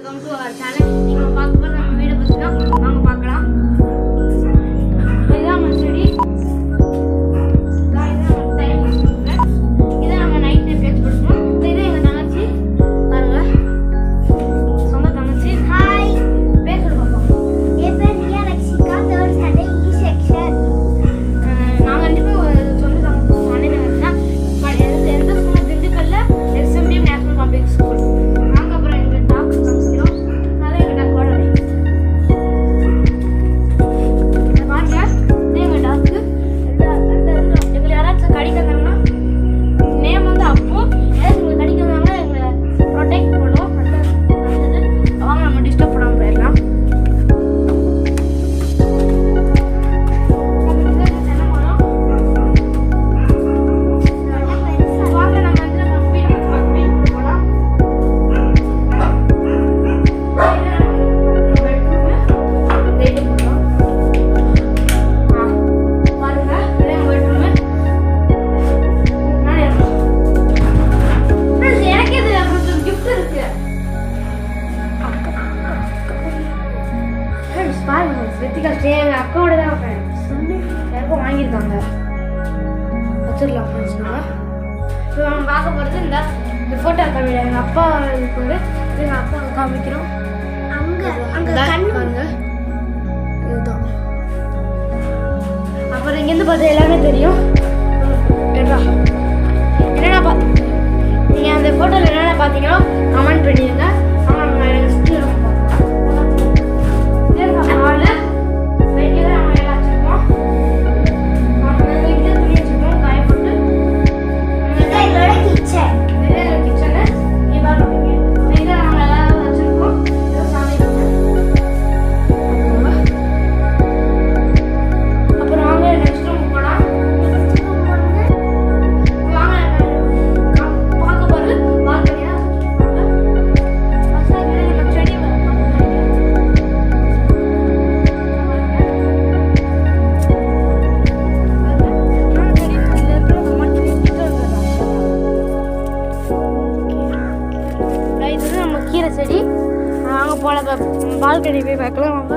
Welcome to our channel. நீங்க பார்க்க போற நம்ம வீடியோ பத்தினா வாங்க பார்க்கலாம். இதுதான் நம்ம செடி. இதை நம்ம நைட் பேக் பண்ணுவோம். இது எங்க தங்கச்சி பாருங்க, சொந்த தங்கச்சி. ஹாய், பேர் சொல்லு பாப்பா. என் பேர் Riya Lakshika, 3rd standard E section. நாங்க ரெண்டு பேரும் சொந்த தங்கச்சி அண்ணன் தான். எந்த ஸ்கூல்? திண்டுக்கல்ல SMB நேஷனல் பப்ளிக் ஸ்கூல். எங்கள் அக்காவோட தான் ஃப்ரெண்ட்ஸ் யாருக்கும் வாங்கியிருக்காங்க, வச்சிடலாம் ஃப்ரெண்ட்ஸ். இப்போ நம்ம பார்க்க போகிறது இந்த ஃபோட்டோ காமிக்கிறோம். எங்கள் அப்பா இருக்காரு, எங்கள் அப்பா காமிக்கிறோம். அங்கே அங்கே பாருங்க, இதுதான். அப்புறம் இங்கேருந்து பார்த்தா எல்லாமே தெரியும். என்னென்ன நீங்கள் அந்த ஃபோட்டோவில் என்னென்ன பார்த்தீங்களோ கமெண்ட் பண்ணிடுங்க. ஆனால் நெக்ஸ்ட் ஹாலு கீரை செடி. நாங்கள் போல பால்கனி போய் பார்க்கலாம் வாங்க.